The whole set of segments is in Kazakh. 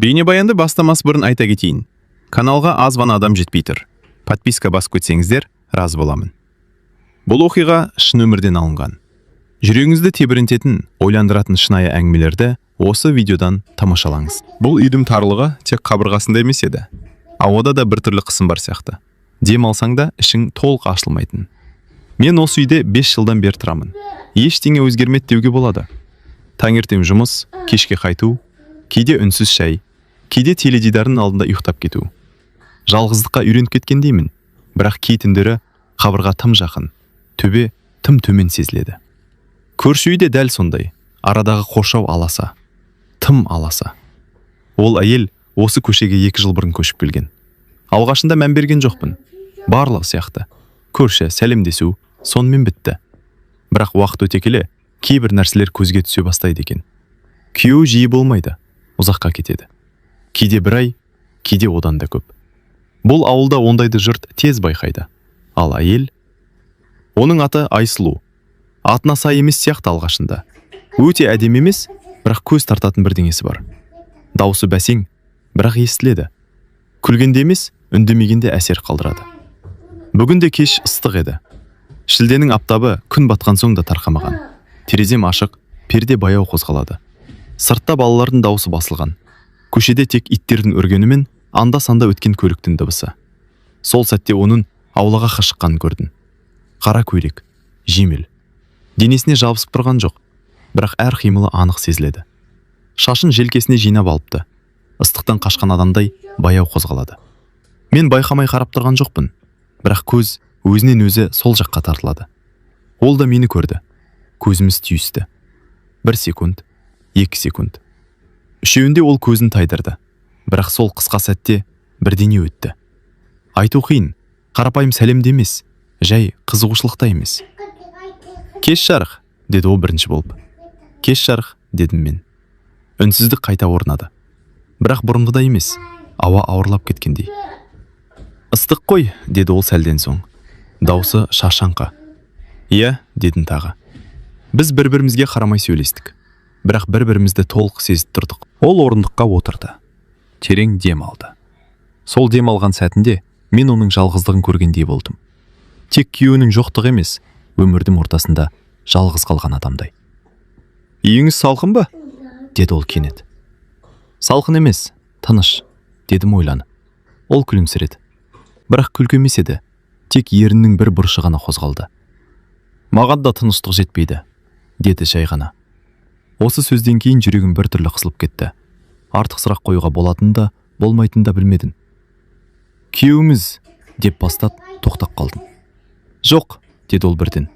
Бейнебаянды бастамас бұрын айта кетейін. Каналға аз ғана адам жетпей тұр. Подписка басып көтсеңіздер, разы боламын. Бұл оқиға шын өмірден алынған. Жүрегіңізді тебірентетін, ойландыратын шынайы әңгімелерді осы видеодан тамашалаңыз. Бұл үйдің тарлығы тек қабырғасында емес еді. Ауада да біртүрлі қысым бар сияқты. Дем алсаң да ішің толық ашылмайтын. Мен осы үйде 5 жылдан бері тұрамын. Ештеңе өзгермеді деуге болады. Таңертең жұмыс, кешке қайту, кейде үнсіз шай, кейде теледидардың алдында ұйықтап кету. Жалғыздыққа үйреніп кеткендеймін, бірақ кей түндері қабырға тым жақын, төбе тым төмен сезіледі. Көрші үйде дәл сондай, арадағы қоршау аласа, тым аласа. Ол әйел осы көшеге 2 жыл бұрын көшіп келген. Алғашында мән берген жоқпын. Барлығы сияқты. Көрші, сәлемдесу, сонымен бітті. Бірақ уақыт өте келе, кейбір нәрселер көзге түсе бастайды екен. Күйеуі жиі болмайды, ұзаққа кетеді. Кейде 1 ай, кейде одан да көп. Бұл ауылда ондайды жұрт тез байқайды. Ал әйел, оның аты Айсұлу. Атына сай емес сияқты алғашында. Өте әдемі емес, бірақ көз тартатын бірдеңесі бар. Дауысы бәсең, бірақ естіледі. Күлгенде емес, үндемегенде әсер қалдырады. Бүгін де кеш ыстық еді. Шілденің аптабы күн батқан соң да тарқамаған. Терезем ашық, перде баяу қозғалады. Сыртта балалардың дауысы басылған. Көшеде тек иттердің үргенімен анда-санда өткен көліктің дыбысы. Сол сәтте оның аулаға шыққанын көрдім. Қара көйлек, жеңіл. Денесіне жабысып тұрған жоқ, бірақ әр қимылы анық сезіледі. Шашын желкесіне жинап алыпты. Ыстықтан қашқан адамдай баяу қозғалады. Мен байқамай қарап тұрған жоқпын, бірақ көз өзінен өзі сол жаққа тартылады. Ол да мені көрді. Көзіміз түйісті. 1 секунд, 2 секунд. Үшеуінде ол көзін тайдырды. Бірақ сол қысқа сәтте бірдеңе өтті. Айту қиын, қарапайым сәлемде емес, жай қызығушылықта емес. Кеш жарық, деді ол бірінші болып. Кеш жарық, дедім мен. Үнсіздік қайта орнады. Бірақ бұрынғыдай емес, ауа ауырлап кеткендей. Ыстық қой, деді ол сәлден соң. Даусы шашаңқа. Иә, дедім тағы. Біз бір-бірімізге қарамай сөйлестік. Бірақ бір-бірімізді толық сезіп тұрдық. Ол орындыққа отырды. Терең дем алды. Сол дем алған сәтінде мен оның жалғыздығын көргендей болдым. Тек күйеуінің жоқтығы емес, өмірдің ортасында жалғыз қалған адамдай. Үйіңіз салқын ба? Деді ол кенет. Салқын емес, тыныш, дедім ойланып. Ол күлімсіреді. Бірақ күлкі емес еді, тек еріннің бір бұрышы ғана қозғалды. Маған да тыныштық жетпейді, деді жай ғана. Осы сөзден кейін жүрегім бір түрлі қысылып кетті. Артық сұрақ қоюға болатынын да, болмайтынын да білмедім. Күйеуіміз, деп бастап тоқтап қалдым. Жоқ, деді ол бірден.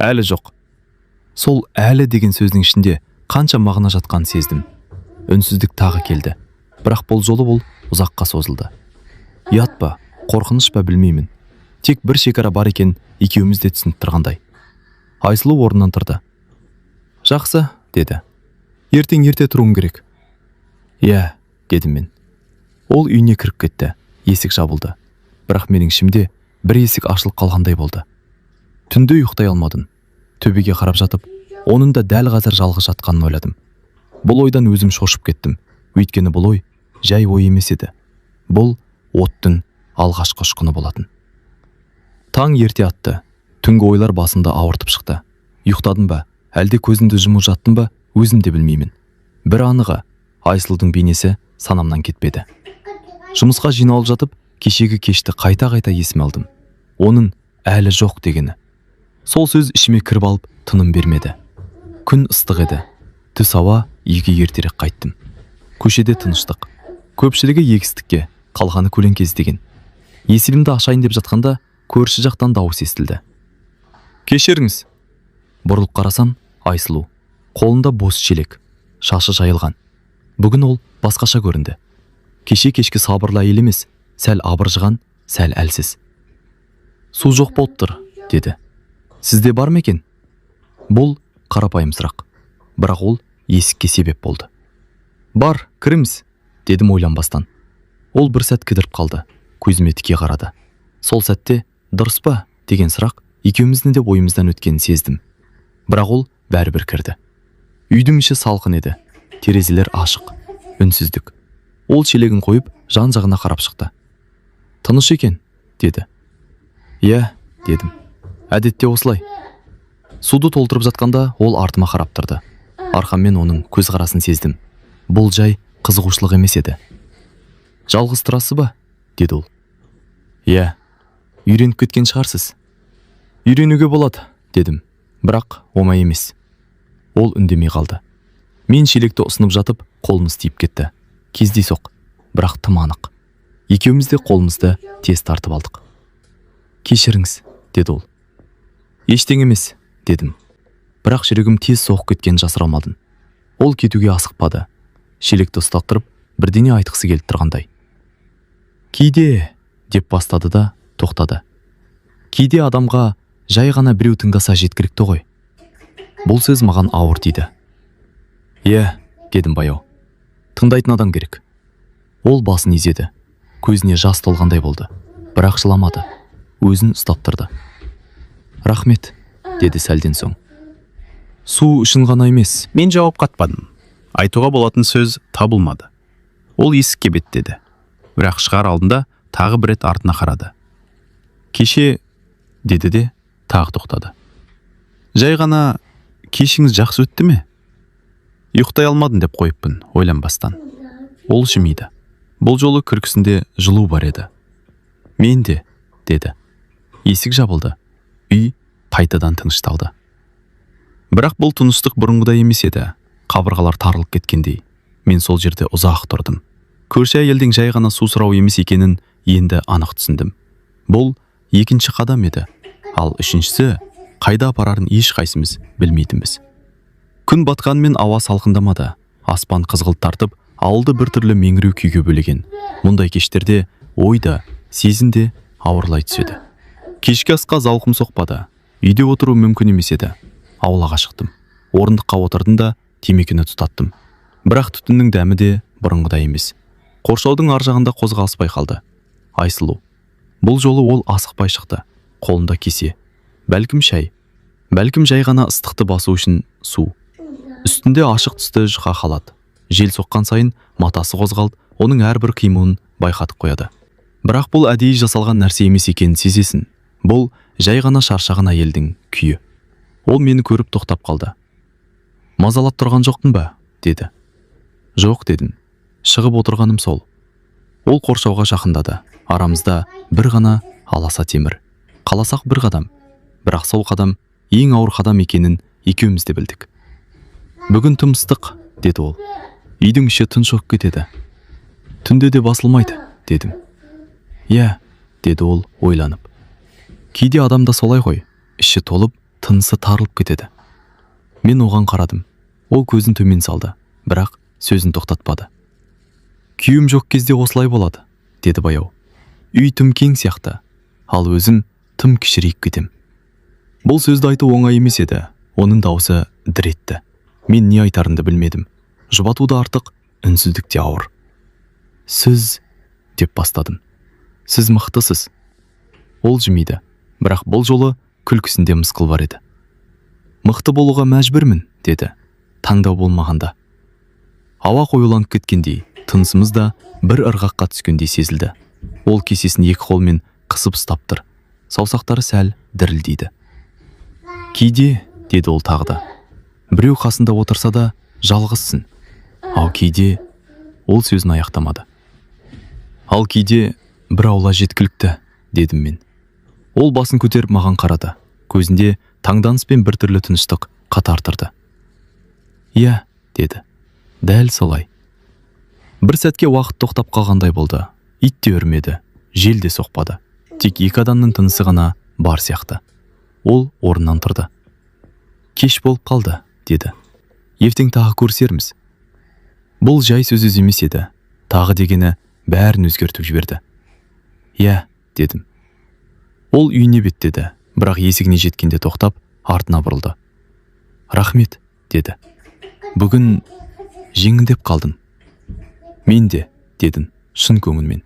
Әлі жоқ. Сол әлі деген сөздің ішінде қанша мағына жатқанын сездім. Үнсіздік тағы келді. Бірақ бұл жолы бұл ұзаққа созылды. Ұят па, қорқыныш па білмеймін. Тек бір шекара бар екен, екеуміз де түсініп тұрғандай. Айсұлу орнынан тұрды. Жақсы, деді. Ертең ерте тұруым керек. Иә, дедім мен. Ол үйіне кіріп кетті. Есік жабылды. Бірақ менің ішімде бір есік ашылып қалғандай болды. Түнде ұйықтай алмадым. Төбеге қарап жатып, оның да дәл қазір жалғыз жатқанын ойладым. Бұл ойдан өзім шошып кеттім. Өйткені бұл ой жай ой емес еді. Бұл оттың алғашқы ұшқыны болатын. Таң ерте атты. Түнгі ойлар басымда ауыртып шықты. Ұйықтадым ба, әлде көзімді жұмып жаттым ба, өзім де білмеймін. Бір анығы, Айсұлудың бейнесі санамнан кетпеді. Жұмысқа жиналып жатып, кешегі кешті қайта-қайта есіме алдым. Оның әлі жоқ дегені. Сол сөз ішіме кіріп алып, тыным бермеді. Күн ыстық еді. Түс ауа, үйге ертерек қайттым. Көшеде тыныштық. Көпшілігі егістікке, қалғаны көлеңкез деген. Есігімді ашайын деп жатқанда, көрші жақтан дауыс естілді. Кешіріңіз. Бұрылып қарасам, Айсұлу. Қолында бос шелек, шашы жайылған. Бүгін ол басқаша көрінді. Кешке сабырлы әйел емес, сәл абыржыған, сәл әлсіз. Су жоқ болып тұр, деді. Сізде бар ма екен? Бұл қарапайым сұрақ. Бірақ ол есікке себеп болды. Бар, кіріңіз, дедім ойланбастан. Ол бір сәт кідіріп қалды, көзіме тіке қарады. Сол сәтте дұрыс па деген сұрақ екеуміздің де ойымыздан өткенін сездім. Бірақ ол бәрібір кірді. Үйдің іші салқын еді. Терезелер ашық. үнсіздік. Ол шелегін қойып жан-жағына қарап шықты. Тыныш екен, деді. Иә, дедім. Әдетте осылай. Суды толтырып жатқанда ол артыма қарап тұрды. Арқаммен оның көзқарасын сездім. Бұл жай қызығушылық емес еді. Жалғыз тұрасыз ба? Деді ол. Иә, үйреніп кеткен шығарсыз. Үйренуге болады, дедім. Бірақ оңай емес. Ол үндемей қалды. Мен шелекті ұсынып жатып, қолымыз тиіп кетті. Кездейсоқ, бірақ тым анық. Екеуміз де қолымызды тез тартып алдық. Кешіріңіз, деді ол. Ештеңе емес, дедім. Бірақ жүрегім тез соғып кеткенін жасыра алмадым. Ол кетуге асықпады. Шелекті ұстап тұрып, бірдеңе айтқысы келіп тұрғандай. Кейде, деп бастады да тоқтады. Кейде адамға жай ғана біреу тыңдаса жеткілікті ғой. Бұл сөз маған ауыр тиді. Иә, дедім баяу. Тыңдайтын адам керек. Ол басын изеді. Көзіне жас толғандай болды. Бірақ жыламады. Өзін ұстап тұрды. Рахмет, деді сәлден соң. Су үшін ғана емес. Мен жауап қатпадым. Айтуға болатын сөз табылмады. Ол есікке беттеді. Бірақ шығар алдында тағы бір рет артына қарады. Кеше, деді де тағы тоқтады. Жай ғана кешіңіз жақсы өтті ме? Ұйықтай алмадым деп қойыппын, ойланбастан. Ол жымиды. Бұл жолы күлкісінде жылу бар еді. Мен де, деді. Есік жабылды. Үй қайтадан тынышталды. Бірақ бұл тыныштық бұрынғыдай емес еді. Қабырғалар тарылып кеткендей. Мен сол жерде ұзақ тұрдым. Көрші әйелдің жай ғана су сұрау емес екенін енді анық түсіндім. Бұл екінші қадам еді. Ал үшіншісі қайда апарарын ешқайсымыз білмейтінбіз. Күн батқанмен ауа салқындамады. Аспан қызғылт тартып, ауылды біртүрлі меңіреу күйге бөлеген. Мұндай кештерде ой да, сезім де ауырлай түседі. Кешкі асқа зауқым соқпады. Үйде отыру мүмкін емес еді. Аулаға шықтым. Орындыққа отырдым да темекіні тұтаттым. Бірақ түтіннің дәмі де бұрынғыдай емес. Қоршаудың ар жағында қозғалыс байқалды. Айсұлу. Бұл жолы ол асықпай шықты. Қолында кесе. Бәлкім шай. Бәлкім жай ғана ыстықты басу үшін су. Үстінде ашық түсті жұқа халат. Жел соққан сайын матасы қозғалып, оның әрбір қимылын байқатып қояды. Бірақ бұл әдейі жасалған нәрсе емес екенін сезесің. Бұл жай ғана шаршаған әйелдің күйі. Ол мені көріп тоқтап қалды. Мазалап тұрған жоқпын ба? Деді. Жоқ, дедім. Шығып отырғаным сол. Ол қоршауға жақындады. Арамызда бір ғана аласа темір. Қаласақ бір қадам. Бірақ сол қадам ең ауыр қадам екенін екеуміз де білдік. Бүгін тым ыстық, деді ол. Үйдің іші тұншығып кетеді. Түнде де басылмайды, дедім. Иә, деді ол ойланып. Кейде адамда солай ғой, іші толып, тынысы тарылып кетеді. Мен оған қарадым. Ол көзін төмен салды, бірақ сөзін тоқтатпады. Күйім жоқ кезде осылай болады, деді баяу. Үй тым кең сияқты, ал өзім тым кішірейіп кетем. Бұл сөзді айту оңай емес еді. Оның даусы дір етті. Мен не айтарымды білмедім. Жұбату да артық, үнсіздік те ауыр. Сіз, деп бастадым. Сіз мықтысыз. Ол жымиды, бірақ бұл жолы күлкісінде мысқыл бар еді. Мықты болуға мәжбүрмін, деді. Таңдау болмағанда. Ауа қоюланып кеткендей, тынысымыз да бір ырғаққа түскендей сезілді. Ол кесесін екі қолмен қысып ұстап тұр. Саусақтары сәл дірілдейді. Кейде, деді ол тағы да. Біреу қасында отырса да жалғызсың. Ал кейде, ол сөзін аяқтамады. Ал кейде бір аула жеткілікті, дедім мен. Ол басын көтеріп маған қарады. Көзінде таңданыс пен біртүрлі тыныштық қатар тұрды. Иә, деді. Дәл солай. Бір сәтке уақыт тоқтап қалғандай болды. Ит те үрмеді, жел де соқпады. Тек екі адамның тынысы ғана бар сияқты. Ол орнынан тұрды. Кеш болып қалды, деді. Ертең тағы көрісерміз. Бұл жай сөз емес еді. Тағы дегені бәрін өзгертіп жіберді. Иә, дедім. Ол үйіне беттеді, бірақ есігіне жеткенде тоқтап, артына бұрылды. Рахмет, деді. Бүгін жеңілдеп қалдың. Мен де, дедім, шын көңілмен.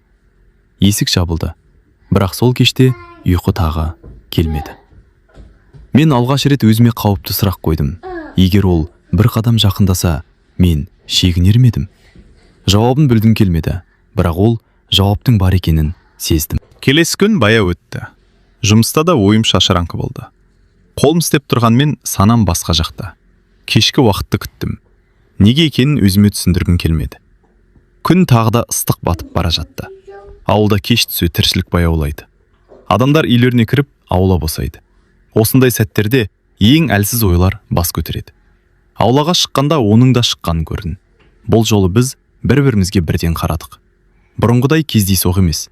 Есік жабылды, бірақ сол кеште ұйқы тағы келмеді. Мен алғаш рет өзіме қауіпті сұрақ қойдым. Егер ол бір қадам жақындаса, мен шегінер ме едім? Жауабын білгім келмеді, бірақ ол жауаптың бар екенін сездім. Келесі күн баяу өтті. Жұмыста да ойым шашыраңқы болды. Қолым істеп тұрғанмен санам басқа жақта. Кешкі уақытты күттім. Неге екенін өзіме түсіндіргім келмеді. Күн тағы да ыстық батып бара жатты. Ауылда кеш түсу тіршілік баяулайды. Адамдар үйлеріне кіріп, аула босайды. Осындай сәттерде ең әлсіз ойлар бас көтереді. Аулаға шыққанда оның да шыққанын көрдім. Бұл жолы біз бір-бірімізге бірден қарадық. Бұрынғыдай кездейсоқ емес.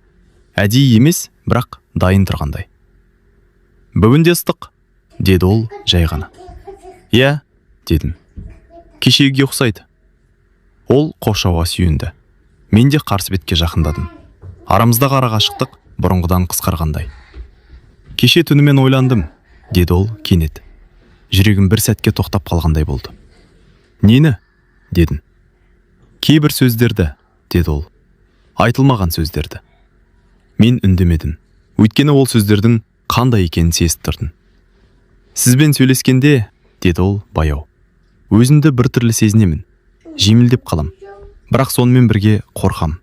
Әдейі емес, бірақ дайын тұрғандай. Бүгін де ыстық, деді ол жай ғана. Иә, дедім. Кешегіге ұқсайды. Ол қоршауға сүйенді. Мен де қарсы бетке жақындадым. Арамыздағы арақашықтық бұрынғыдан қысқарғандай. Кеше түнімен ойландым, деді ол кенет. Жүрегім бір сәтке тоқтап қалғандай болды. Нені? Дедім. Кейбір сөздерді, деді ол. Айтылмаған сөздерді. Мен үндемедім. Өйткені ол сөздердің қандай екенін сезіп тұрдым. Сізбен сөйлескенде, деді ол баяу. Өзімді бір түрлі сезінемін. Жеңілдеп қалам. Бірақ сонымен бірге қорқам.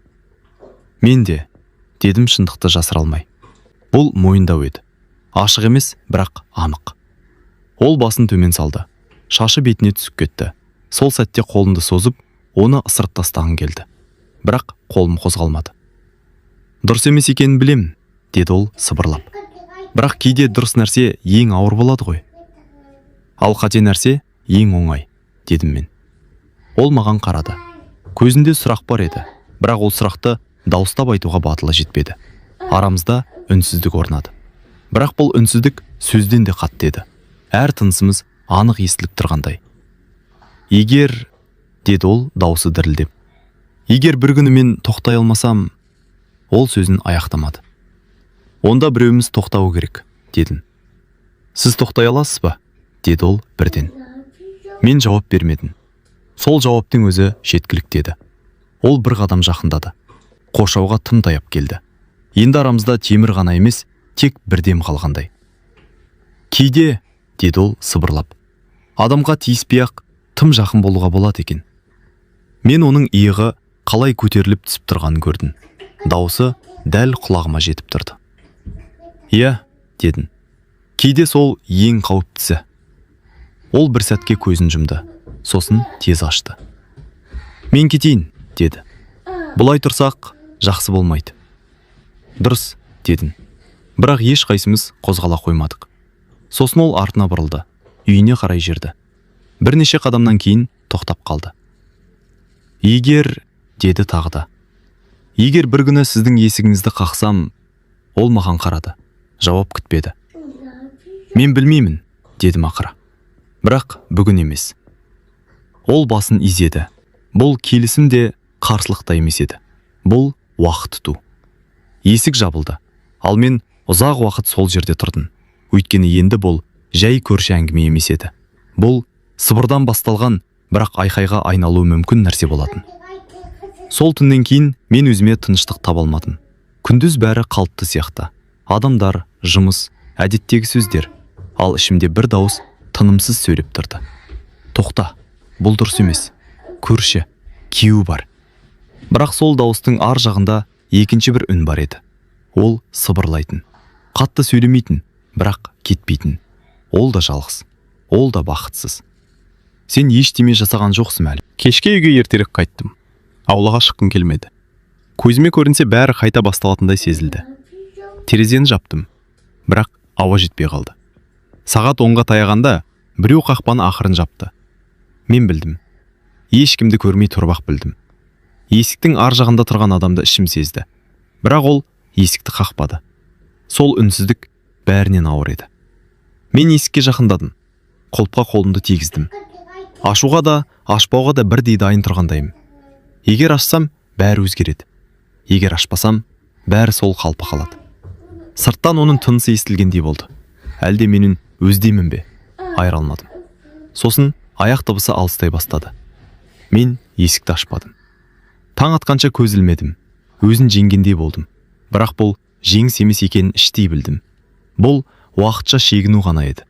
Мен де, дедім шындықты жасыра алмай. Бұл мойындау еді. Ашық емес, бірақ анық. Ол басын төмен салды. Шашы бетіне түсіп кетті. Сол сәтте қолымды созып, оны ысырып тастағым келді. Бірақ қолым қозғалмады. Дұрыс емес екенін білем, деді ол сыбырлап. Бірақ кейде дұрыс нәрсе ең ауыр болады ғой. Ал қате нәрсе ең оңай, дедім мен. Ол маған қарады. Көзінде сұрақ бар еді, бірақ ол сұрақты дауыстап айтуға батылы жетпеді. Арамызда үнсіздік орнады. Бірақ бұл үнсіздік сөзден де қатты еді. Әр тынысымыз анық естіліп тұрғандай. Егер, деді ол даусы дірілдеп. Егер бір күні мен тоқтай алмасам, ол сөзін аяқтамады. Онда біреуіміз тоқтауы керек, дедім. Сіз тоқтай аласыз ба? Деді ол бірден. Мен жауап бермедім. Сол жауаптың өзі жеткілікті еді. Ол бір қадам жақындады. Қоршауға тым таяп келді. Енді арамызда темір ғана емес, тек бірдем қалғандай. Кейде, деді ол сыбырлап, адамға тиіспей-ақ тым жақын болуға болады екен. Мен оның иығы қалай көтеріліп түсіп тұрғанын көрдім. Дауысы дәл құлағыма жетіп тұрды. Иә, дедім. Кейде сол ең қауіптісі. Ол бір сәтке көзін жұмды, сосын тез ашты. Мен кетейін, деді. Бұлай тұрсақ, жақсы болмайды. Дұрыс, дедім. Бірақ ешқайсымыз қозғала қоймадық. Сосын ол артына бұрылды, үйіне қарай жүрді. Бірнеше қадамнан кейін тоқтап қалды. Егер, деді тағы да. Егер бір күні сіздің есігіңізді қақсам, ол маған қарады. Жауап күтпеді. Мен білмеймін, дедім ақыра. Бірақ бүгін емес. Ол басын изеді. Бұл келісім де қарсылықта емес еді. Бұл уақыт тұту. Есік жабылды. Ал мен ұзақ уақыт сол жерде тұрдым. Өйткені енді бұл жай көрші әңгіме емес еді. Бұл сыбырдан басталған, бірақ айқайға айналуы мүмкін нәрсе болатын. Сол түннен кейін мен өзіме тыныштық таба алмадым. Күндіз бәрі қалыпты сияқты. Адамдар, жұмыс, әдеттегі сөздер. Ал ішімде бір дауыс тынымсыз сөйлеп тұрды. Тоқта, бұл дұрыс емес. Көрші, күйеу бар. Бірақ сол дауыстың ар жағында екінші бір үн бар еді. Ол сыбырлайтын. Қатты сөйлемейтін, бірақ кетпейтін. Ол да жалғыз. Ол да бақытсыз. Сен ештеме жасаған жоқсың әлі. Кешке үйге ертерек қайттым. Аулаға шыққым келмеді. Көзіме көрінсе бәрі қайта басталатындай сезілді. Терезені жаптым. Бірақ ауа жетпей қалды. Сағат 10-ға таяғанда біреу қақпаны ақырын жапты. Мен білдім. Ешкімді көрмей тұрбақ білдім. Есіктің ар жағында тұрған адамды ішім сезді. Бірақ ол есікті қақпады. Сол үнсіздік бәрінен ауыр еді. Мен есікке жақындадым. Құлыпқа қолымды тигіздім. Ашуға да, ашпауға да бірдей дайын тұрғандаймын. Егер ашсам, бәрі өзгереді. Егер ашпасам, бәрі сол қалпы қалады. Сырттан оның тынысы естілгендей болды. Әлде менің өздеймін бе? Айыра алмадым. Сосын аяқ дыбысы алыстай бастады. Мен есікті ашпадым. Таң атқанша көз ілмедім. Өзін жеңгендей болдым. Бірақ бұл жеңіс емес екенін іштей білдім. Бұл уақытша шегіну ғана еді.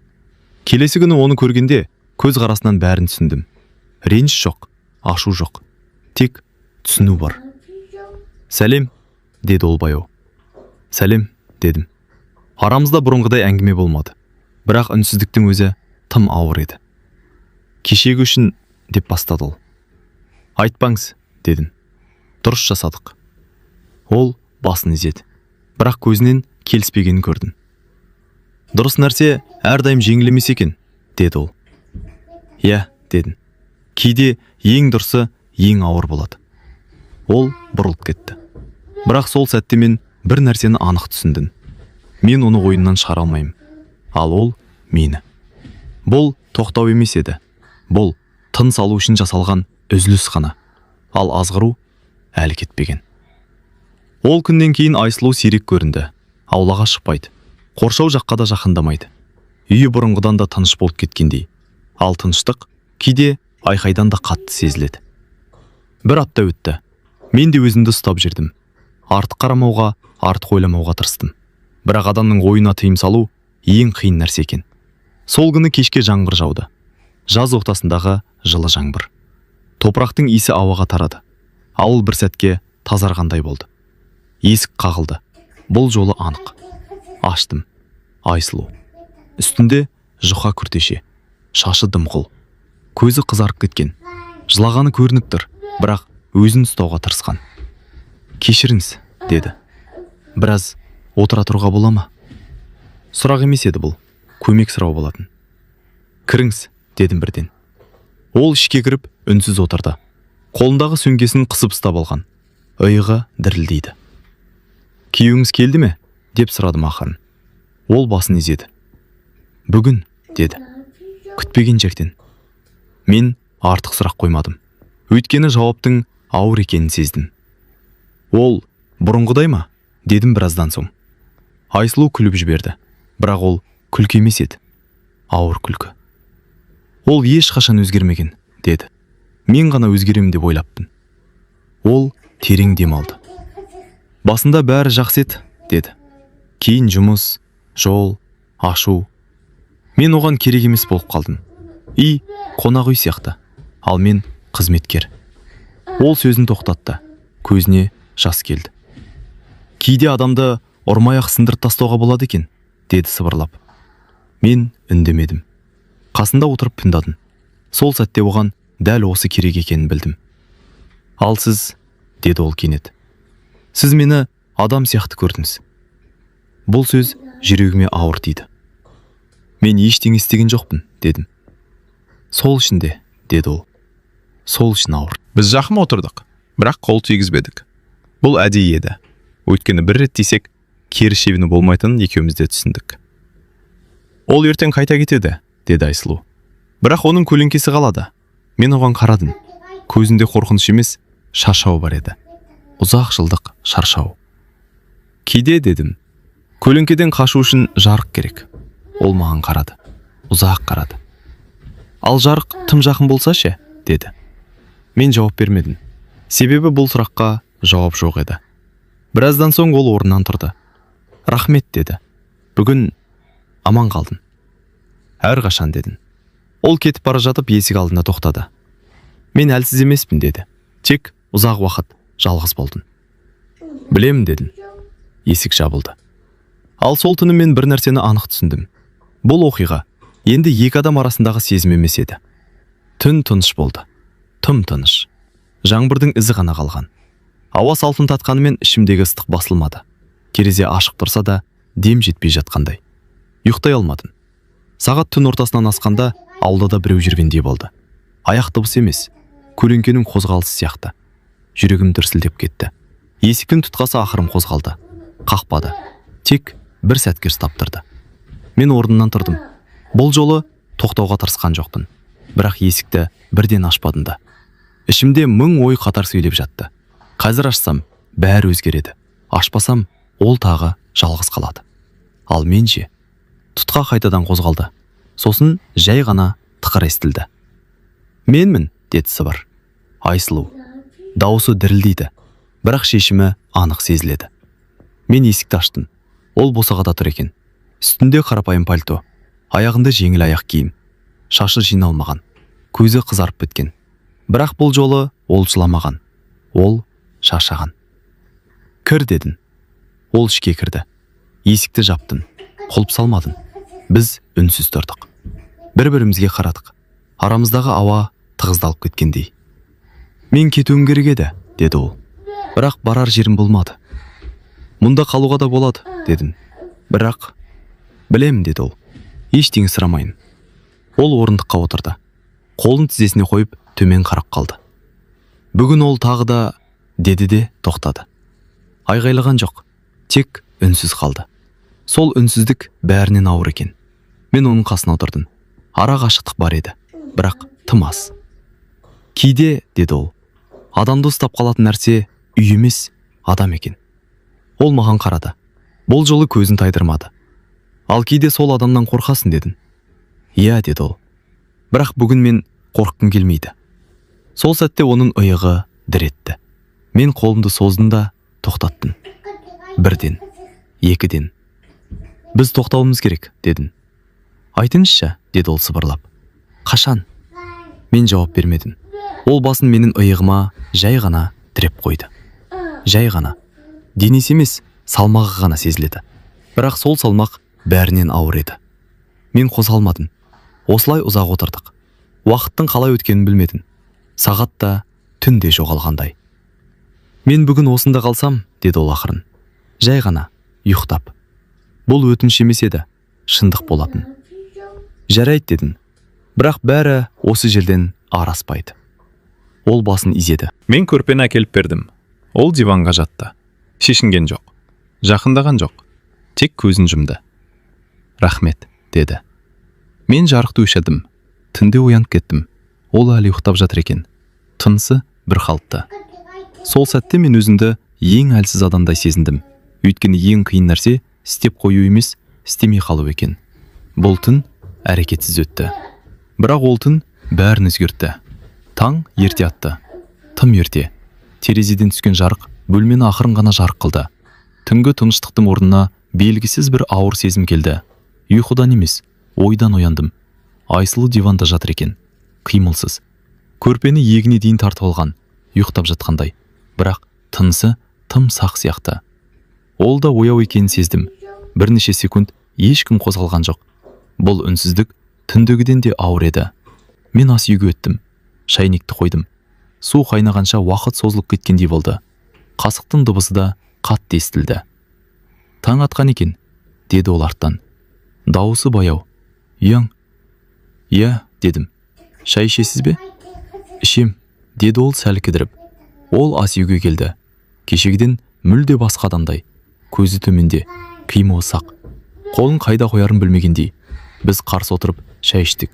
Келесі күні оны көргенде көз қарасынан бәрін түсіндім. Реніш жоқ, ашу жоқ. Тек түсіну бар. Сәлем, деді ол баяу. Сәлем, дедім. Арамызда бұрынғыдай әңгіме болмады. Бірақ үнсіздіктің өзі тым ауыр еді. Кешегі үшін деп бастады ол. Айтпаңыз, дедім. Дұрыс жасадық. Ол басын изеді. Бірақ көзінен келіспегенін көрдім. Дұрыс нәрсе әрдайым жеңіл емес екен, деді ол. Иә, дедім. Кейде ең дұрысы ең ауыр болады. Ол бұрылып кетті. Бірақ сол сәтте мен бір нәрсені анық түсіндім. Мен оны ойымнан шығара алмаймын. Ал ол мені. Бұл тоқтау емес еді. Бұл тыныс алу үшін жасалған үзіліс қана. Ал азғыру әлі кетпеген. Ол күннен кейін Айсұлу сирек көрінді. Аулаға шықпайды. Қоршау жаққа да жақындамайды. Үйі бұрынғыдан да тыныш болып кеткендей. Ал тыныштық кейде айқайдан да қатты сезіледі. Бір апта өтті. Мен де өзімді ұстап жүрдім. Артық қарамауға, артық ойламауға тырыстым. Бірақ адамның ойына тыйым салу ең қиын нәрсе екен. Сол күні кешке жаңбыр жауды. Жаз ортасындағы жылы жаңбыр. Топырақтың иісі ауаға тарады. Ауыл бір сәтке тазарғандай болды. Есік қағылды. Бұл жолы анық. Аштым. Айсұлу. Үстінде жұқа күртеше. Шашы дымқыл. Көзі қызарып кеткен. Жылағаны көрініп тұр, бірақ өзін ұстауға тырысқан. Кешіріңіз, деді. Біраз отыра тұруға бола ма? Сұрақ емес еді бұл. Көмек сұрау болатын. Кіріңіз, дедім бірден. Ол ішке кіріп үнсіз отырды. Қолындағы сөмкесін қысып ұстап алған. Иығы дірілдейді. Күйеуіңіз келді ме? Деп сұрадым ақырын. Ол басын изеді. Бүгін, деді. Күтпеген жерден. Мен артық сұрақ қоймадым. Өйткені жауаптың ауыр екенін сездім. Ол бұрынғыдай ма? Дедім біраздан соң. Айсұлу күліп жіберді. Бірақ ол күлкі емес еді. Ауыр күлкі. Ол ешқашан өзгермеген, деді. Мен ғана өзгерем деп ойлаппын. Ол терең дем алды. Басында бәрі жақсы еді, деді. Кейін жұмыс, жол, ашу. Мен оған керек емес болып қалдым. Үй қонақ үй сияқты. Ал мен қызметкер. Ол сөзін тоқтатты. Көзіне жас келді. Кейде адамды ұрмай-ақ сындырып тастауға болады екен, деді сыбырлап. Мен үндемедім. Қасында отырып тыңдадым. Сол сәтте оған дәл осы керек екенін білдім. Ал сіз, деді ол кенет. Сіз мені адам сияқты көрдіңіз. Бұл сөз жүрегіме ауыр тиді. Мен ештеңе істеген жоқпын, дедім. Сол үшін де, деді ол. Сол үшін ауыр. Біз жақын отырдық, бірақ қол тигізбедік. Бұл әдейі еді. Өйткені бір рет десек, кері шебіні болмайтынын екеуміз де түсіндік. Ол ертең қайта кетеді, деді Айсұлу. Бірақ оның көлеңкесі қалады. Мен оған қарадым. Көзінде қорқыныш емес, шаршау бар еді. Ұзақ жылдық шаршау. Кейде, дедім, көлеңкеден қашу үшін жарық керек. Ол маған қарады. Ұзақ қарады. Ал жарық тым жақын болса ше, деді. Мен жауап бермедім. Себебі бұл сұраққа жауап жоқ еді. Біраздан соң ол орнынан тұрды. Рахмет, деді. Бүгін аман қалдың. Әрқашан, дедім. Ол кетіп бара жатып есік алдында тоқтады. Мен әлсіз емеспін, деді. Тек ұзақ уақыт жалғыз болдым. Білемін, дедім. Есік жабылды. Ал сол түні мен бір нәрсені анық түсіндім. Бұл оқиға енді екі адам арасындағы сезім емес еді. Түн тыныш болды. Тым тыныш. Жаңбырдың ізі ғана қалған. Ауа салқын татқанымен ішімдегі ыстық басылмады. Терезе ашық тұрса да дем жетпей жатқандай. Ұйықтай алмадым. Сағат түн ортасынан асқанда аулада біреу жүргендей болды. Аяқ дыбыс емес, көлеңкенің қозғалысы сияқты. Жүрегім дүрсілдеп кетті. Есіктің тұтқасы ақырым қозғалды. Қақпады. Тек бір сәтке ұстап тұрды. Мен орнымнан тұрдым. Бұл жолы тоқтауға тырысқан жоқпын. Бірақ есікті бірден ашпадым да. Ішімде мың ой қатар сөйлеп жатты. Қазір ашсам, бәрі өзгереді. Ашпасам, ол тағы жалғыз қалады. Ал менше, тұтқа қайтадан қозғалды. Сосын жай ғана тықыр естілді. Менмін, деді сыбыр. Айсұлу. Дауысы дірілдейді, бірақ шешімі анық сезіледі. Мен есікті аштым. Ол босағада тұр екен. Үстінде қарапайым пальто, аяғында жеңіл аяқ киім. Шашы жиналмаған, көзі қызарып біткен. Бірақ бұл жолы ол жыламаған. Ол шаршаған. Кір дедін. Ол ішке кірді. Есікті жаптын. Құлып салмадын. Біз үнсіз тұрдық. Бір-бірімізге қарадық. Арамыздағы ауа тығыздалып кеткендей. Мен кетуім керек еді, деді ол. Бірақ барар жерім болмады. Мұнда қалуға да болады, дедім. Бірақ білемін, деді ол. Ештеңе сұрамайын. Ол орындыққа отырды. Қолын тізесіне қойып төмен қарап қалды. Бүгін ол тағы да деді де тоқтады. Айғайлаған жоқ, тек үнсіз қалды. Сол үнсіздік бәрінен ауыр екен. Мен оның қасына отырдым. Ара қашықтық бар еді, бірақ тым аз. Кейде, деді ол, адамды ұстап қалатын нәрсе үй емес, адам екен. Ол маған қарады. Бұл жолы көзін тайдырмады. Ал кейде сол адамнан қорқасың, дедім. Иә, деді ол. Бірақ бүгін мен қорққым келмейді. Сол сәтте оның иығы дір етті. Мен қолымды создым да тоқтаттым. Бірден, екіден. Біз тоқтауымыз керек, дедім. Айтыңызшы, деді ол сыбырлап. Қашан? Мен жауап бермедім. Ол басын менің иығыма жай ғана тіреп қойды. Жай ғана. Денесі емес, салмағы ғана сезіледі. Бірақ сол салмақ бәрінен ауыр еді. Мен қозғалмадым. Осылай ұзақ отырдық. Уақыттың қалай өткенін білмедім. Сағат та түн де жоғалғандай. Мен бүгін осында қалсам, деді ол ақырын. Жай ғана, ұйықтап. Бұл өтініш емес еді, шындық болатын. Жарайды, дедім. Бірақ бәрі осы жерден араспайды. Ол басын изеді. Мен көрпені әкеліп бердім. Ол диванға жатты. Шешінген жоқ. Жақындаған жоқ. Тек көзін жұмды. Рахмет, деді. Мен жарықты өшірдім. Түнде оянып кеттім. Ол әлі ұйықтап жатыр екен. Тынысы бір қалыпты. Сол сәтте мен өзімді ең әлсіз адамдай сезіндім. Өйткені ең қиын нәрсе істеп қою емес, істемей қалу екен. Бұл түн әрекетсіз өтті. Бірақ ол түн бәрін өзгертті. Таң ерте атты. Тым ерте. Терезеден түскен жарық бөлмені ақырын ғана жарық қылды. Түнгі тыныштықтың орнына белгісіз бір ауыр сезім келді. Ұйқыдан емес, ойдан ояндым. Айсұлу диванда жатыр екен. Қимылсыз. Көрпені иегіне дейін тартып алған, ұйықтап жатқандай. Бірақ тынысы тым сақ сияқты. Ол да ояу екенін сездім. Бірнеше секунд ешкім қозғалған жоқ. Бұл үнсіздік түндегіден де ауыр еді. Мен ас үйге өттім. Шайнекті қойдым. Су қайнағанша уақыт созылып кеткендей болды. Қасықтың дыбысы да қатты естілді. Таң атқан екен, деді ол арттан. Дауысы баяу. Яң. Иә, дедім. Шай ішесіз бе? Ішем, деді ол сәл кідіріп. Ол ас үйге келді. Кешегіден мүлде басқа адамдай. Көзі төменде, қимылы сақ. Қолын қайда қоярын білмегендей. Біз қарсы отырып шай іштік.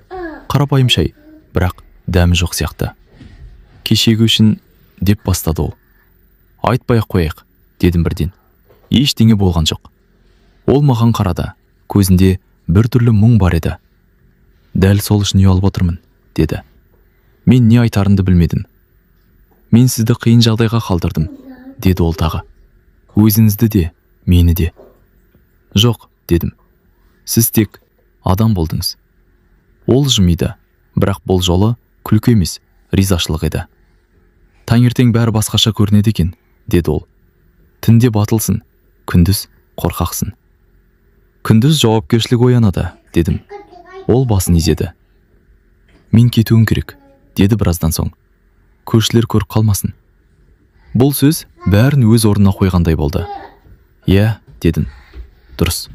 Қарапайым шай, бірақ дәмі жоқ сияқты. Кешегі үшін деп бастады ол. Айтпай-ақ қояйық, дедім бірден. Ештеңе болған жоқ. Ол маған қарады. Көзінде бір түрлі мұң бар еді. Дәл сол үшін ұялып отырмын, деді. Мен не айтарымды білмедім. Мен сізді қиын жағдайға қалдырдым, деді ол тағы. Өзіңізді де, мені де. Жоқ, дедім. Сіз тек адам болдыңыз. Ол жымиды, бірақ бұл жолы күлкі емес, ризашылық еді. Таңертең бәрі басқаша көрінеді екен, деді ол. Түнде батылсың, күндіз қорқақсың. Күндіз жауапкершілік оянады, дедім. Ол басын изеді. Мен кетуім керек, деді біраздан соң. Көршілер көріп қалмасын. Бұл сөз бәрін өз орнына қойғандай болды. Иә, дедім. Дұрыс.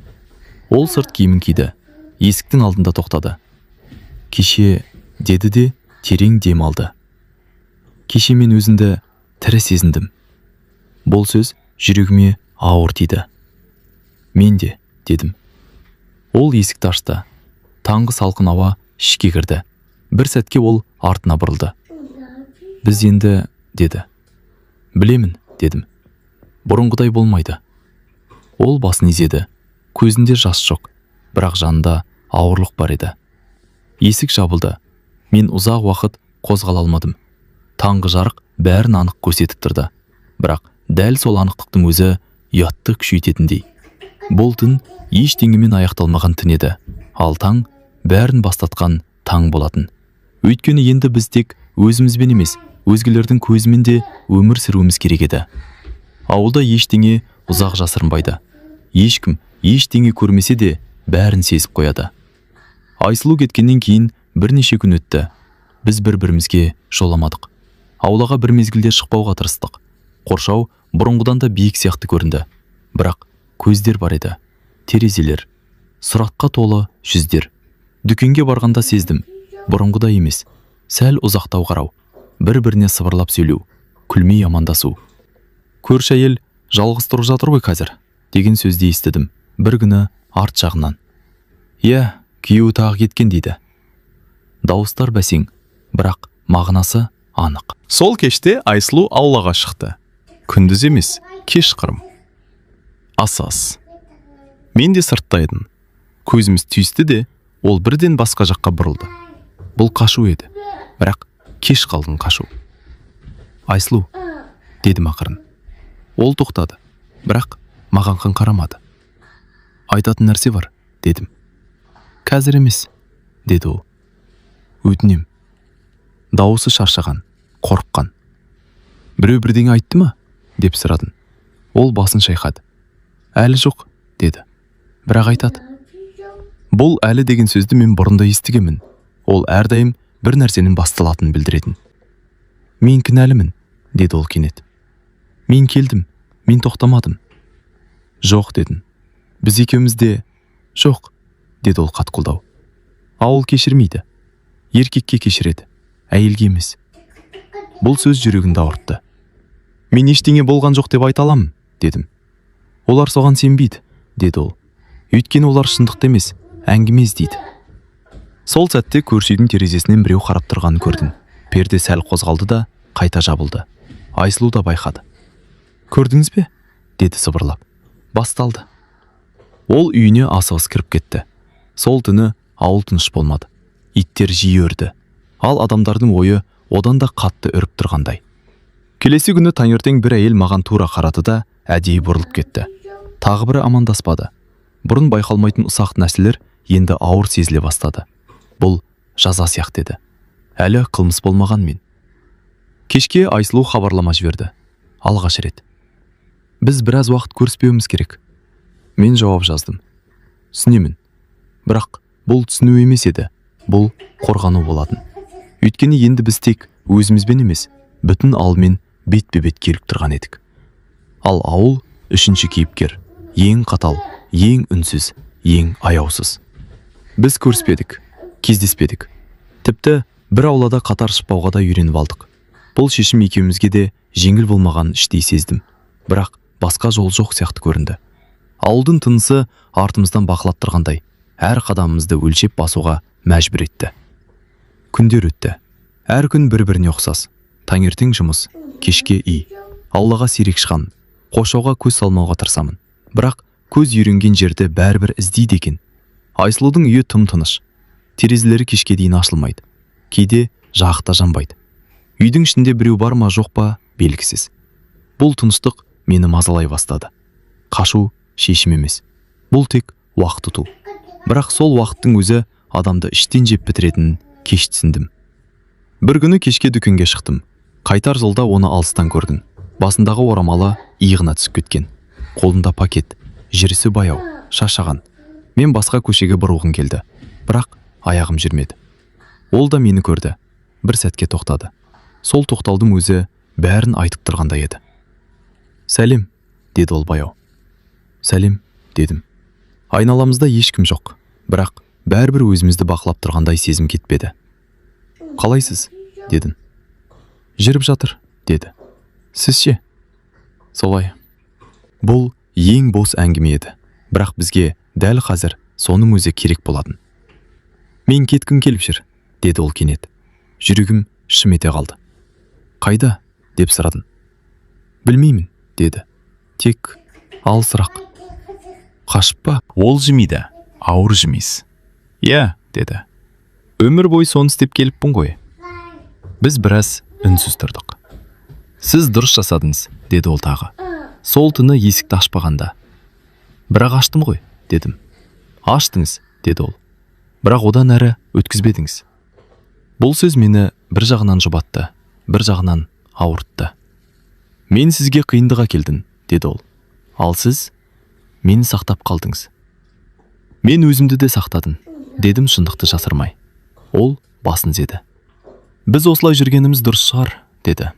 Ол сырт киімін киді. Есіктің алдында тоқтады. Кеше, деді де терең дем алды. Кеше мен өзімді тірі сезіндім. Бұл сөз жүрегіме ауыр тиді. Мен де, дедім. Ол есікті ашты. Таңғы салқын ауа ішке кірді. Бір сәтке ол артына бұрылды. Біз енді, деді. Білемін, дедім. Бұрынғыдай болмайды. Ол басын изеді. Көзінде жас жоқ, бірақ жанында ауырлық бар еді. Есік жабылды. Мен ұзақ уақыт қозғала алмадым. Таңғы жарық бәрін анық көрсетіп тұрды. Бірақ дәл сол анықтықтың өзі ұятты күшейтетіндей. Бұл түн ештеңемен аяқталмаған түн еді. Ал таң бәрін бастатқан таң болатын. Өйткені енді біз тек өзімізбен емес, өзгелердің көзімен де өмір сүруіміз керек еді. Ауылда ештеңе ұзақ жасырынбайды. Ешкім ештеңе көрмесе де бәрін сезіп қояды. Айсұлу кеткеннен кейін бірнеше күн өтті. Біз бір-бірімізге жоламадық. Аулаға бір мезгілде шықпауға тырыстық. Қоршау бұрынғыдан да биік сияқты көрінді. Бірақ көздер бар еді. Терезелер, сұратқа толы жүздер. Дүкенге барғанда сездім. Бұрынғыдай емес. Сәл ұзақтау қарау. Бір-біріне сыбырлап сөйлеу. Күлмей амандасу. Көрші әйел жалғыз тұрып жатыр ғой қазір деген сөзді естідім. Бір күні арт жағынан. Иә, күйеуі тағы кеткен дейді. Дауыстар бәсең, бірақ мағынасы анық. Сол кеште Айсұлу аулаға шықты. Күндіз емес, кеш қырым. Ас. Мен де сырттайдым. Көзіміз түйісті де, ол бірден басқа жаққа бұрылды. Бұл қашу еді, бірақ кеш қалдың қашу. Айсұлу, дедім ақырын. Ол тоқтады, бірақ маған қан қарамады. айтатын нәрсе бар, дедім. Қазір емес, деді ол. Өтінем. Дауысы шаршаған, қорыққан. Біреу бірдеңе айтты ма? Деп сұрадым. Ол басын шайқады. Әлі жоқ, деді. Бірақ айтады. Бұл әлі деген сөзді мен бұрында естігемін. Ол әрдайым бір нәрсенің басталатынын білдіретін. Мен кінәлімін, деді ол кенет. Мен келдім, мен тоқтамадым. Жоқ, дедім. Біз екеуміз де... Жоқ, деді ол қатқылдау. Ауыл кешірмейді. Еркекке кешіреді, әйелге емес. Бұл сөз жүрегімді ауыртты. Мен ештеңе болған жоқ деп айта аламын, дедім. Олар соған сенбейді, деді ол. Өйткені олар шындықты емес, әңгіме іздейді. Сол сәтте көрші үйдің терезесінен біреу қарап тұрғанын көрдім. Перде сәл қозғалды да қайта жабылды. Айсұлу да байқады. Көрдіңіз бе? Деді сыбырлап. Басталды. Ол үйіне асығыс кіріп кетті. Сол түні ауыл тыныш болмады. Иттер жиі үрді. Ал адамдардың ойы одан да қатты үріп тұрғандай. Келесі күні таңертең бір әйел маған тура қарады да әдейі бұрылып кетті. Тағы бірі амандаспады. Бұрын байқалмайтын ұсақ нәрселер енді ауыр сезіле бастады. Бұл жаза сияқты еді. Әлі қылмыс болмаған мен. Кешке Айсұлу хабарлама жіберді. Алғаш рет. Біз біраз уақыт көріспеуіміз керек. Мен жауап жаздым. Түсінемін. Бірақ бұл түсіну емес еді. Бұл қорғану болатын. Өйткені енді біз тек өзімізбен емес, бүтін алдымен бетпе-бет келіп тұрған едік. Ал ауыл үшінші кейіпкер. Ең қатал, ең үнсіз, ең аяусыз. Біз көріспедік, кездеспедік. Тіпті бір аулада қатар шықпауға да үйреніп алдық. Бұл шешім екеумізге де жеңіл болмаған іштей сездім. Бірақ басқа жол жоқ сияқты көрінді. Ауылдың тынысы артымыздан бақылап тұрғандай, әр қадамымызды өлшеп басуға мәжбүр етті. Күндер өтті. Әр күн бір-біріне ұқсас. Таңертең жұмыс, кешке үй. Аулаға сирек шығамын. Қоршауға көз салмауға тырысамын. Бірақ көз үйренген жерді бәрібір іздейді екен. Айсұлудың үйі тым-тыныш. Терезелері кешке дейін ашылмайды. Кейде жағы та жанбайды. Үйдің ішінде біреу бар ма жоқ па белгісіз. Бұл тыныштық мені мазалай бастады. Қашу шешім емес. Бұл тек уақыт ұту. Бірақ сол уақыттың өзі адамды іштен жеп бітіретінін кеш түсіндім. Бір күні кешке дүкенге шықтым. Қайтар жолда оны алыстан көрдім. Басындағы орамалы иығына түсіп кеткен. Қолында пакет, жүрісі баяу, шашаған. Мен басқа көшеге бұрылғым келді. Бірақ аяғым жүрмеді. Ол да мені көрді. Бір сәтке тоқтады. Сол тоқталдың өзі бәрін айтып тұрғандай еді. Сәлем, деді ол баяу. Сәлем, дедім. Айналамызда ешкім жоқ. Бірақ бәрібір өзімізді бақылап тұрғандай сезім кетпеді. Қалайсыз? Дедім. Жүріп жатыр, деді. Сіз ше? Солай. Бұл ең бос әңгіме еді. Бірақ бізге дәл қазір соның өзі керек болатын. Мен кеткім келіп жүр, деді ол кенет. Жүрегім шым ете қалды. Қайда? Деп сұрадым. Білмеймін, деді. Тек алысырақ. Қашып па? Ол жымиды, ауыр жымиыз. Иә, деді. Өмір бойы соны істеп келіппін ғой. Біз біраз үнсіз тұрдық. Сіз дұрыс жасадыңыз, деді ол тағы. Сол түні есікті ашпағанда. Бірақ аштым ғой, дедім. Аштыңыз, деді ол. Бірақ одан әрі өткізбедіңіз. Бұл сөз мені бір жағынан жұбатты. бір жағынан ауыртты. Мен сізге қиындық әкелдім, деді ол. Ал сіз мені сақтап қалдыңыз. Мен өзімді де сақтадым, дедім шындықты жасырмай. Ол басын изеді. Біз осылай жүргеніміз дұрыс шығар, деді.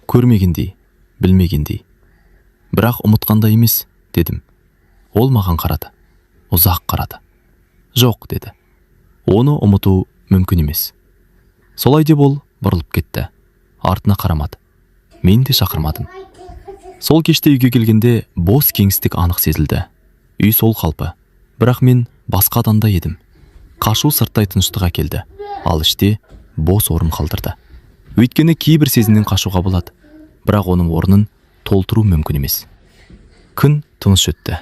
Көрмегендей, білмегендей. Бірақ ұмытқандай емес, дедім. Ол маған қарады. Ұзақ қарады. Жоқ, деді. Оны ұмыту мүмкін емес. Солай деп ол бұрылып кетті. Артына қарамады. Мен де шақырмадым. Сол кеште үйге келгенде бос кеңістік анық сезілді. Үй сол қалпы. Бірақ мен басқа адамда едім. Қашу сырттай тыныштық әкелді. Ал іште бос орын қалдырды. Өйткені кейбір сезімнен қашуға болады. Бірақ оның орнын толтыру мүмкін емес. Күн тыныш өтті.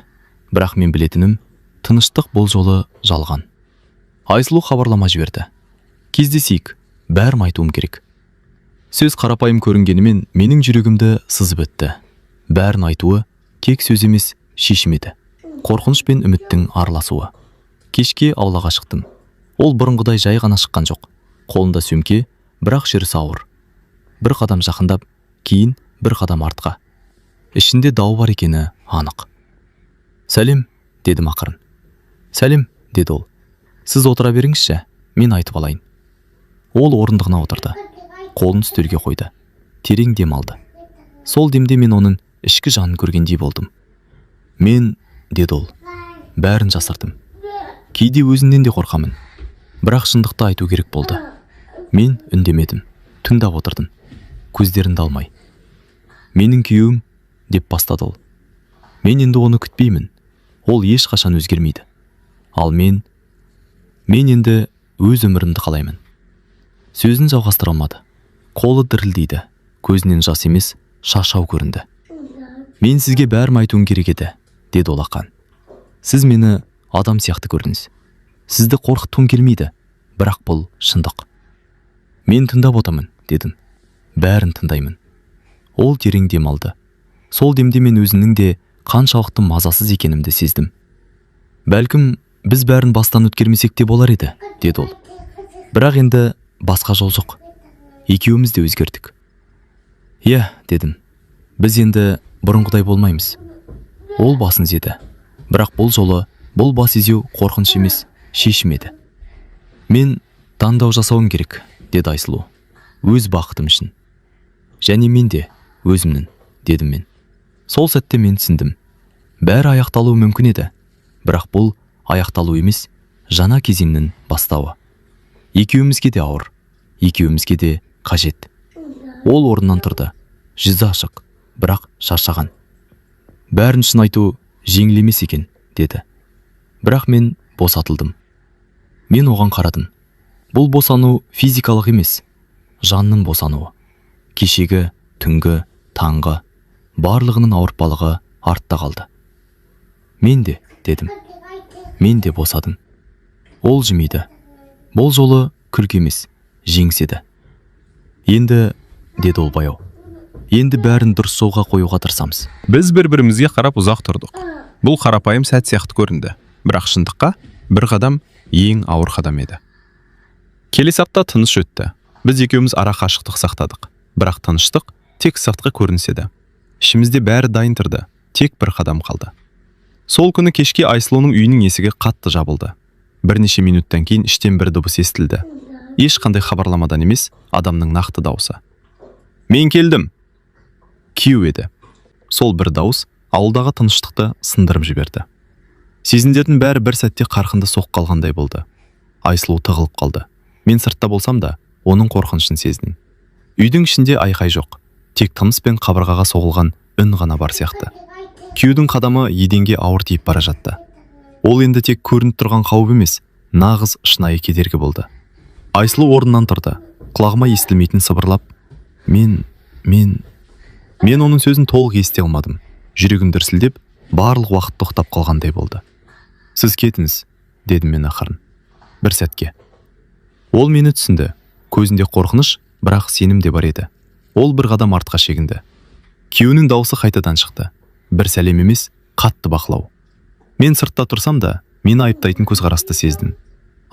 Бірақ мен білетінім, тыныштық бұл жолы жалған. Айсұлу хабарлама жіберді. Кездесейік, бәрін айтуым керек. Сөз қарапайым көрінгенімен менің жүрегімді сызып өтті. Бәрін айтуы кек сөз емес, шешім еді. Қорқыныш пен үміттің араласуы. Кешке аулаға шықтым. Ол бұрынғыдай жай ғана шыққан жоқ. Қолында сөмке, бірақ жүрісі ауыр. Бір қадам жақындап, кейін бір қадам артқа. Ішінде дау бар екені анық. Сәлем, дедім ақырын. Сәлем, деді ол. Сіз отыра беріңізші, мен айтып алайын. Ол орындығына отырды. Қолын үстелге қойды. Терең дем алды. Сол демде мен оның ішкі жанын көргендей болдым. Мен, деді ол, бәрін жасырдым. Кейде өзімнен де қорқамын. Бірақ шындықты айту керек болды. Мен үндемедім. Тыңдап отырдым. Көздерінді алмай. Менің күйеуім, деп бастады ол. Мен енді оны күтпеймін. Ол ешқашан өзгермейді. Ал мен енді өз өмірімді қалаймын. Сөзін жалғастыра алмады. Қолы дірілдейді. Көзінен жас емес, шашау көрінді. Мен сізге бәрін айтуым керек еді, деді ол ақан. Сіз мені адам сияқты көрдіңіз. Сізді қорқытуым келмейді, бірақ бұл шындық. Мен тыңдап отырмын, дедім. Бәрін тыңдаймын. Ол терең дем алды. Сол демде мен өзінің де қаншалықты мазасыз екенімді сездім. Бәлкім, біз бәрін бастан өткермесек те болар еді, деді ол. Бірақ енді басқа жол жоқ. Екеуміз де өзгердік. Иә, дедім. Біз енді бұрынғыдай болмаймыз. Ол басын изеді. Бірақ бұл жолы бұл бас изеу қорқыныш емес, шешім еді. Мен таңдау жасауым керек, деді Айсұлу. Өз бақытым үшін. Және мен де өзімнің, дедім мен. Сол сәтте мен түсіндім. Бәрі аяқталуы мүмкін еді. Бірақ бұл аяқталу емес, жаңа кезеңнің бастауы. Екеумізге де ауыр, екеумізге де қажет. Ол орнынан тұрды. Жүзі ашық, бірақ шаршаған. Бәрін шын айту жеңіл емес екен, деді. Бірақ мен босатылдым. Мен оған қарадым. Бұл босану физикалық емес, жанның босануы. Кешегі, түнгі, таңғы, барлығының ауыртпалығы артта қалды. Мен де, дедім. Мен де босадым. Ол жымиды. Бұл жолы күлкі емес, жеңседі. Енді, деді ол баяу. Енді бәрін дұрыс жолға қоюға тырысамыз. Біз бір-бірімізге қарап ұзақ тұрдық. Бұл қарапайым сәт сияқты көрінді. Бірақ шындыққа бір қадам ең ауыр қадам еді. Келесі апта тыныш өтті. Біз екеуміз ара қашықтық сақтадық. Бірақ тыныштық тек сыртқы көрініс еді. Ішімізде бәрі дайын тұрды. Тек бір қадам қалды. Сол күні кешке Айсұлуның үйінің есігі қатты жабылды. Бірнеше минуттан кейін іштен бір дыбыс естілді. Ешқандай хабарламадан емес, адамның нақты дауысы. Мен келдім. Күйеу еді. Сол бір дауыс ауылдағы тыныштықты сындырып жіберді. Сезімдердің бәрі бір сәтте қарқынды соққы қалғандай болды. Айсұлу тығылып қалды. Мен сыртта болсам да, оның қорқынышын сездім. Үйдің ішінде айқай жоқ. Тек тыныс пен қабырғаға соғылған үн ғана бар сияқты. Күйеудің қадамы еденге ауыр тиіп бара жатты. Ол енді тек көрініп тұрған қауіп емес, нағыз шынайы кедергі болды. Айсұлу орнынан тұрды. Құлағыма естілмейтін сыбырлап, мен оның сөзін толық ести алмадым. Жүрегім дүрсілдеп, барлық уақыт тоқтап қалғандай болды. Сіз кетіңіз, дедім мен ақырын. Бір сәтке. Ол мені түсінді. Көзінде қорқыныш, бірақ сенім де бар еді. Ол бір қадам артқа шегінді. Күйеуінің дауысы қайтадан шықты. Бір сәлем емес, қатты бақылау. Мен сыртта тұрсам да, мені айыптайтын көзқарасты сездім.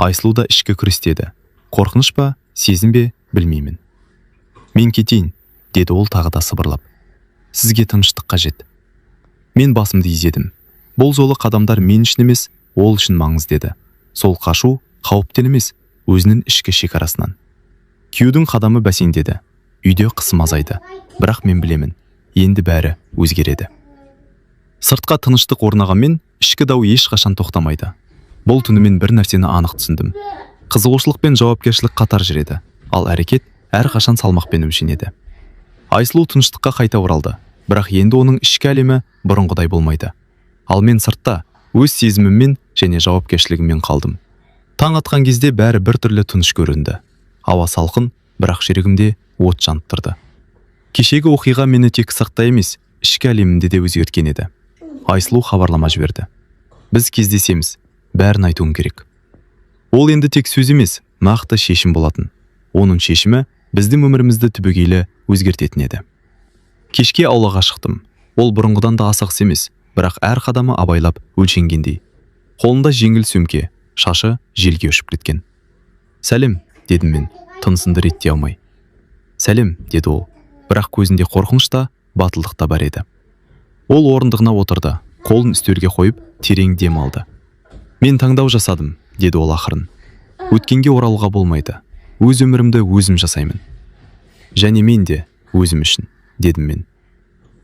Айсұлу да ішкі күрестеді. Қорқыныш па, сезім бе, білмеймін. Мен кетейін, деді ол тағы да сыбырлап. Сізге тыныштық қажет. Мен басымды изедім. Бұл жолы қадамдар мен үшін емес, ол үшін маңыз деді. Сол қашу қауіптен емес, өзінің ішкі шекарасынан. Күйеудің қадамы бәсеңдеді. Үйде қысым азайды. Бірақ мен білемін, енді бәрі өзгереді. Сыртқа тыныштық орнағанмен, ішкі дау ешқашан тоқтамайды. Бұл түні мен бір нәрсені анық түсіндім. Қызығушылық пен жауапкершілік қатар жүреді, ал әрекет әрқашан салмақпен өлшенеді. Айсұлу тыныштыққа қайта оралды, бірақ енді оның ішкі әлемі бұрынғыдай болмайды. Ал мен сыртта өз сезіміммен және жауапкершілігіммен қалдым. Таң атқан кезде бәрі бір түрлі тыныш көрінді. Ауа салқын, бірақ жүрегімде от жанып тұрды. Кешегі оқиға мені тек сыртта емес, ішкі әлемімде де өзгерткен еді. Айсұлу хабарлама жіберді. Біз кездесеміз, бәрін айтуым керек. Ол енді тек сөз емес, нақты шешім болатын. Оның шешімі біздің өмірімізді түбегейлі өзгертетін еді. Кешке аулаға шықтым. Ол бұрынғыдан да асығыс емес, бірақ әр қадамы абайлап өлшенгендей. Қолында жеңіл сөмке, шашы желге ұшып кеткен. Сәлем, дедім мен, тынысымды реттей алмай. Сәлем, деді ол, бірақ көзінде қорқыныш та, батылдық та бар еді. Ол орындығына отырды, қолын үстелге қойып, терең дем алды. Мен таңдау жасадым, деді ол ақырын. Өткенге оралуға болмайды. Өз өмірімді өзім жасаймын. Және мен де өзім үшін, дедім мен.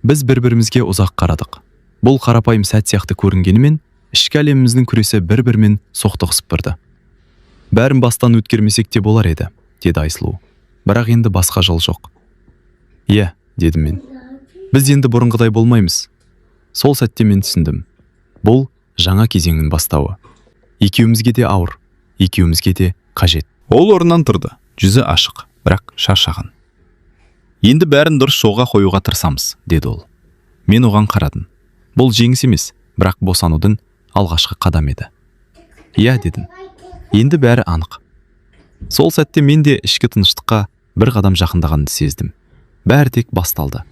Біз бір-бірімізге ұзақ қарадық. Бұл қарапайым сәт сияқты көрінгенімен, ішкі әлеміміздің күресі бір-бірімен соқтығысып тұрды. Бәрін бастан өткермесек те болар еді, деді Айсұлу. Бірақ енді басқа жол жоқ. Иә, дедім мен. Біз енді бұрынғыдай болмаймыз. Сол сәтте мен түсіндім. Бұл жаңа кезеңнің бастауы. Екеумізге де ауыр, екеумізге де қажет. Ол орнынан тұрды, жүзі ашық, бірақ шаршаған. Енді бәрін дұрыс жолға қоюға тырысамыз, деді ол. Мен оған қарадым. Бұл жеңіс емес, бірақ босанудың алғашқы қадам еді. Иә, дедім. Енді бәрі анық. Сол сәтте мен де ішкі тыныштыққа бір қадам жақындағанды сездім. Бәрі тек басталды.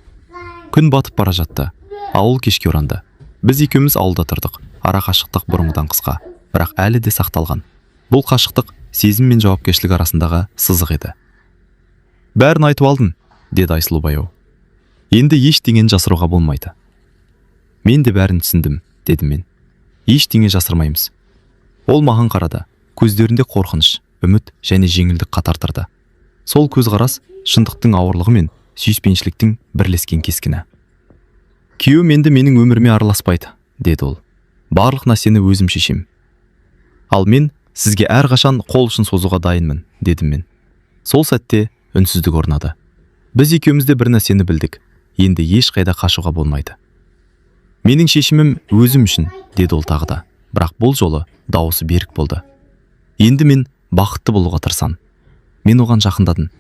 Күн батып бара жатты. Ауыл кешке оранды. Біз екеуміз ауылда тұрдық. Ара қашықтық бұрынғыдан қысқа, бірақ әлі де сақталған. Бұл қашықтық сезім мен жауапкершілік арасындағы сызық еді. Бәрін айтып алдың, деді Айсұлу баяу. Енді ештеңені жасыруға болмайды. Мен де бәрін түсіндім, дедім мен. Ештеңе жасырмаймыз. Ол маған қарады. Көздерінде қорқыныш, үміт және жеңілдік қатар тұрды. Сол көзқарас шындықтың ауырлығы мен сүйіспеншіліктің бірлескен кескіні. Күйеуім енді менің өміріме араласпайды, деді ол. Барлық нәрсені өзім шешем. Ал мен сізге әрқашан қол ұшын созуға дайынмын, дедім мен. Сол сәтте үнсіздік орнады. Біз екеуміз де бір нәрсені білдік. Енді ешқайда қашуға болмайды. Менің шешімім өзім үшін, деді ол тағы да. Бірақ бұл жолы дауысы берік болды. Енді мен бақытты болуға тырысам. Мен оған жақындадым.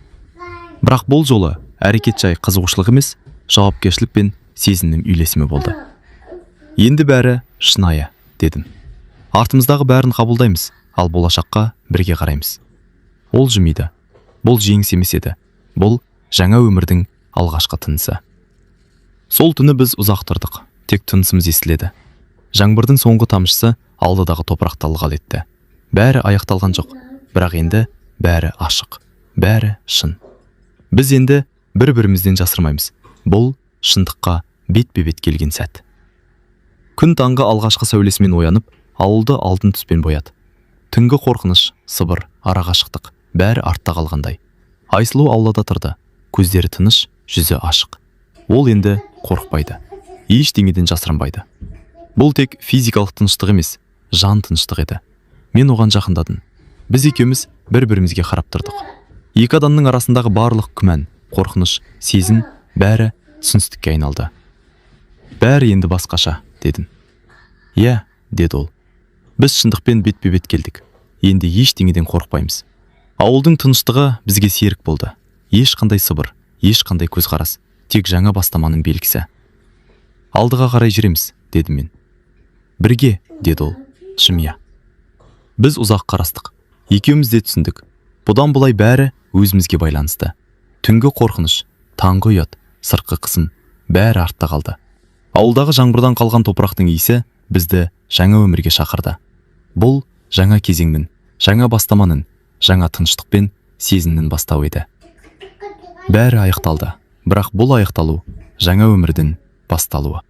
Бірақ бұл жолы әрекет жай қызығушылық емес, жауапкершілік пен сезімнің үйлесімі болды. Енді бәрі шынайы, дедім. Артымыздағы бәрін қабылдаймыз, ал болашаққа бірге қараймыз. Ол жымиды. Бұл жеңіс емес еді. Бұл жаңа өмірдің алғашқы тынысы. Сол түні біз ұзақ тұрдық. Тек тынысымыз естіледі. Жаңбырдың соңғы тамшысы алдыдағы топырақты ылғал етті. Бәрі аяқталған жоқ, бірақ енді бәрі ашық, бәрі шын. Біз енді бір-бірімізден жасырмаймыз. Бұл шындыққа бет-бе-бет келген сәт. Күн таңғы алғашқы сәулесімен оянып, ауылды алтын түспен бояды. Түнгі қорқыныш, сыбыр, арақашықтық, бәрі артта қалғандай. Айсұлу аулада тұрды. Көздері тыныш, жүзі ашық. Ол енді қорықпайды. Ештеңеден жасырынбайды. Бұл тек физикалық тыныштық емес, жан тыныштық еді. Мен оған жақындадым. Біз екеуміз бір-бірімізге қарап тұрдық. Екі адамның арасындағы барлық күмән, қорқыныш, сезім бәрі түсіністікке айналды. Бәрі енді басқаша, дедім. Иә, деді ол. Біз шындықпен бет-бе-бет келдік. Енді ештеңеден қорықпаймыз. Ауылдың тыныштығы бізге серік болды. Ешқандай сыбыр, ешқандай көзқарас, тек жаңа бастаманың белгісі. Алдыға қарай жүреміз, дедім мен. Бірге, деді ол, жымия. Біз ұзақ қарастық. Екеуміз де түсіндік. Бұдан бұлай бәрі өзімізге байланысты. Түнгі қорқыныш, таңғы ұят, сыртқы қысым, бәрі артта қалды. Ауылдағы жаңбырдан қалған топырақтың иісі бізді жаңа өмірге шақырды. Бұл жаңа кезеңнің, жаңа бастаманың, жаңа тыныштық пен сезімнің бастауы еді. бәрі аяқталды, бірақ бұл аяқталу жаңа өмірдің басталуы.